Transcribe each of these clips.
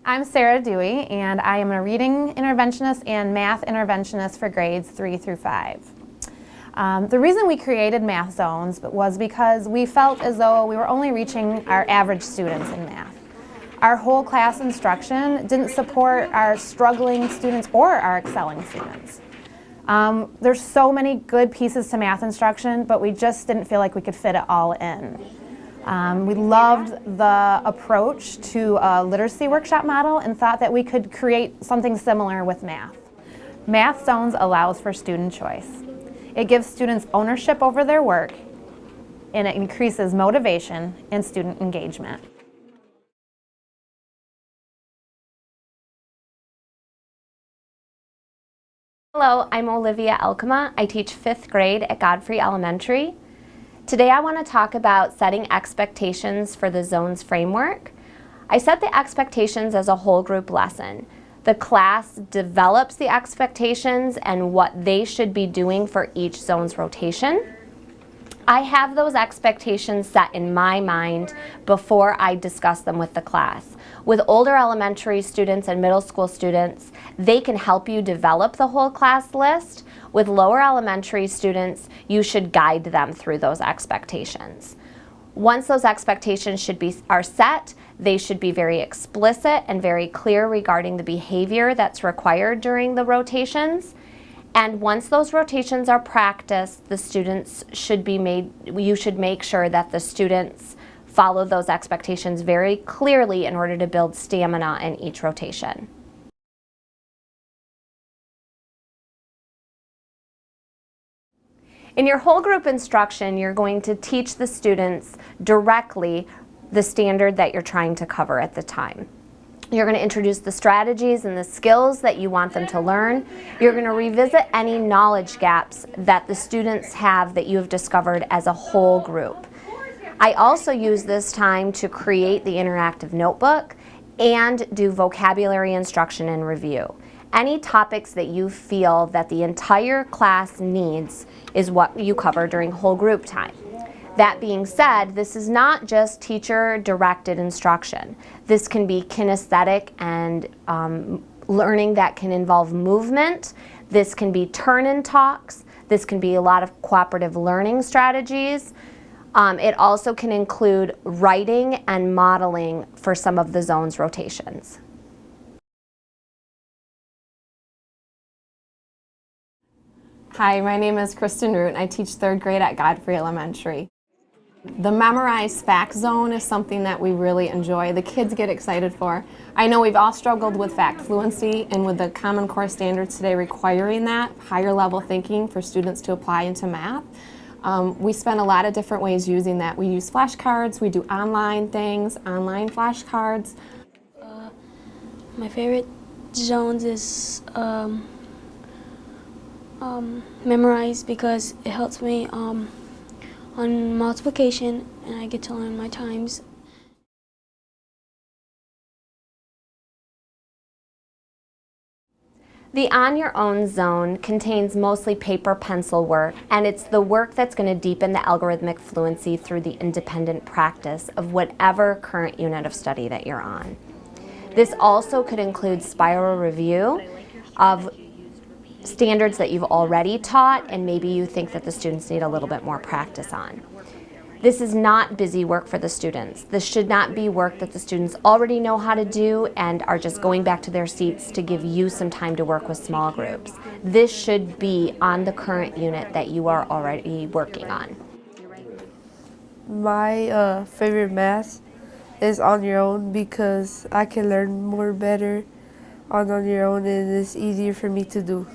I'm Sarah Dewey, and I am a reading interventionist and math interventionist for grades 3 through 5. The reason we created math zones was because we felt as though we were only reaching our average students in math. Our whole class instruction didn't support our struggling students or our excelling students. There's so many good pieces to math instruction, but we just didn't feel like we could fit it all in. We loved the approach to a literacy workshop model and thought that we could create something similar with math. Math Zones allows for student choice. It gives students ownership over their work, and it increases motivation and student engagement. Hello, I'm Olivia Elkema. I teach 5th grade at Godfrey Elementary. Today I want to talk about setting expectations for the Zones framework. I set the expectations as a whole group lesson. The class develops the expectations and what they should be doing for each Zones rotation. I have those expectations set in my mind before I discuss them with the class. With older elementary students and middle school students, they can help you develop the whole class list. With lower elementary students, you should guide them through those expectations. Once those expectations are set, they should be very explicit and very clear regarding the behavior that's required during the rotations. And once those rotations are practiced, the students should be you should make sure that the students follow those expectations very clearly in order to build stamina in each rotation. In your whole group instruction, you're going to teach the students directly the standard that you're trying to cover at the time. You're going to introduce the strategies and the skills that you want them to learn. You're going to revisit any knowledge gaps that the students have that you have discovered as a whole group. I also use this time to create the interactive notebook and do vocabulary instruction and review. Any topics that you feel that the entire class needs is what you cover during whole group time. That being said, this is not just teacher-directed instruction. This can be kinesthetic and learning that can involve movement. This can be turn-in talks. This can be a lot of cooperative learning strategies. It also can include writing and modeling for some of the Zones rotations. Hi, my name is Kristen Root and I teach 3rd grade at Godfrey Elementary. The Memorize Fact Zone is something that we really enjoy. The kids get excited for. I know we've all struggled with fact fluency, and with the Common Core standards today requiring that higher level thinking for students to apply into math, we spend a lot of different ways using that. We use flashcards, we do online things, online flashcards. My favorite zones is Memorize, because it helps me on multiplication and I get to learn my times. The On Your Own zone contains mostly paper pencil work, and it's the work that's going to deepen the algorithmic fluency through the independent practice of whatever current unit of study that you're on. This also could include spiral review of standards that you've already taught and maybe you think that the students need a little bit more practice on. This is not busy work for the students. This should not be work that the students already know how to do and are just going back to their seats to give you some time to work with small groups. This should be on the current unit that you are already working on. My favorite math is On Your Own because I can learn more better on Your Own and it's easier for me to do.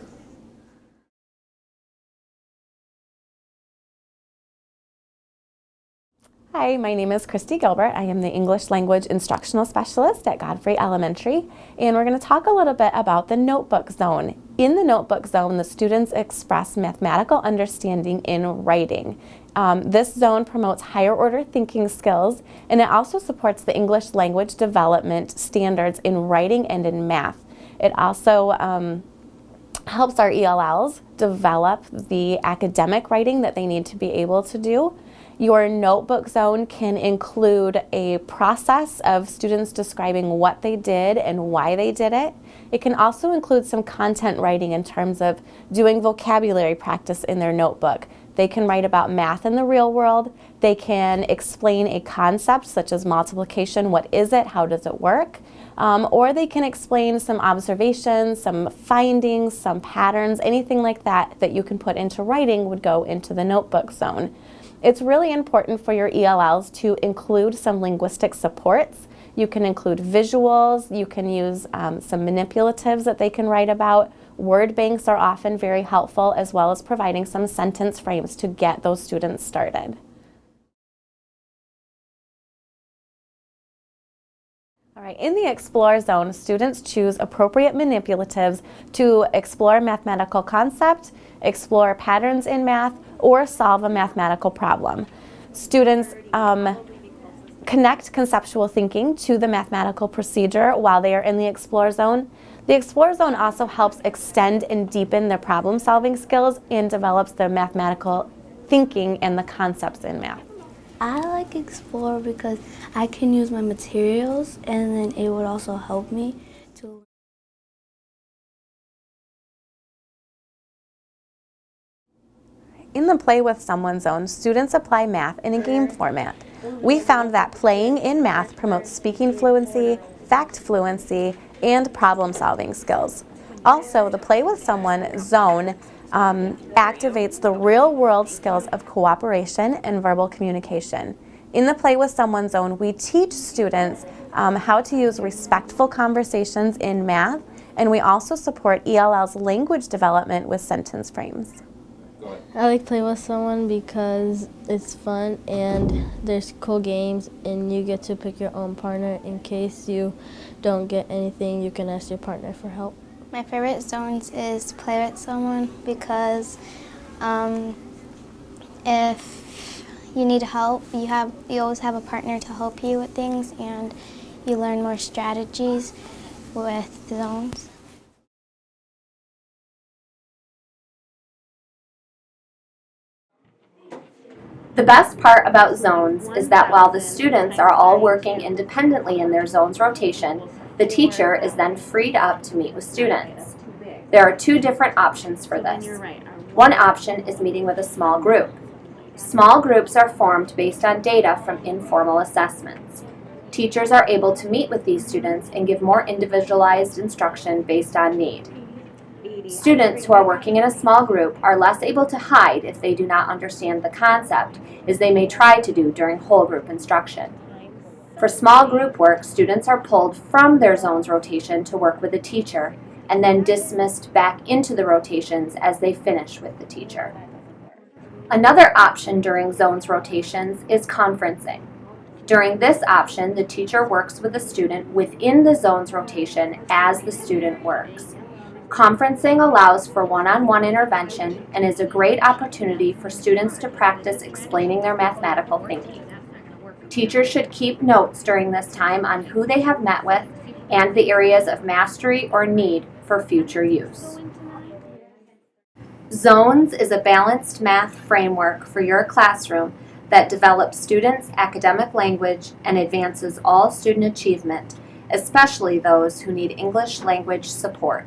Hi, my name is Christy Gilbert. I am the English Language Instructional Specialist at Godfrey Elementary, and we're going to talk a little bit about the Notebook Zone. In the Notebook Zone, the students express mathematical understanding in writing. This zone promotes higher order thinking skills, and it also supports the English language development standards in writing and in math. It also helps our ELLs develop the academic writing that they need to be able to do. Your notebook zone can include a process of students describing what they did and why they did it. It can also include some content writing in terms of doing vocabulary practice in their notebook. They can write about math in the real world. They can explain a concept such as multiplication. What is it? How does it work? Or they can explain some observations, some findings, some patterns, anything like that that you can put into writing would go into the notebook zone. It's really important for your ELLs to include some linguistic supports. You can include visuals, you can use some manipulatives that they can write about. Word banks are often very helpful, as well as providing some sentence frames to get those students started. All right, in the Explore zone, students choose appropriate manipulatives to explore mathematical concept, explore patterns in math, or solve a mathematical problem. Students connect conceptual thinking to the mathematical procedure while they are in the Explore zone. The Explore zone also helps extend and deepen their problem-solving skills and develops their mathematical thinking and the concepts in math. I like Explore because I can use my materials, and then it would also help me to. In the Play with Someone zone, students apply math in a game format. We found that playing in math promotes speaking fluency, fact fluency, and problem-solving skills. Also, the Play with Someone zone activates the real-world skills of cooperation and verbal communication. In the Play with Someone zone, we teach students how to use respectful conversations in math, and we also support ELL's language development with sentence frames. I like Play with Someone because it's fun and there's cool games and you get to pick your own partner. In case you don't get anything, you can ask your partner for help. My favorite zones is Play with Someone because if you need help, you always have a partner to help you with things, and you learn more strategies with zones. The best part about zones is that while the students are all working independently in their zones rotation, the teacher is then freed up to meet with students. There are two different options for this. One option is meeting with a small group. Small groups are formed based on data from informal assessments. Teachers are able to meet with these students and give more individualized instruction based on need. Students who are working in a small group are less able to hide if they do not understand the concept, as they may try to do during whole group instruction. For small group work, students are pulled from their zones rotation to work with a teacher, and then dismissed back into the rotations as they finish with the teacher. Another option during zones rotations is conferencing. During this option, the teacher works with the student within the zones rotation as the student works. Conferencing allows for one-on-one intervention and is a great opportunity for students to practice explaining their mathematical thinking. Teachers should keep notes during this time on who they have met with and the areas of mastery or need for future use. Zones is a balanced math framework for your classroom that develops students' academic language and advances all student achievement, especially those who need English language support.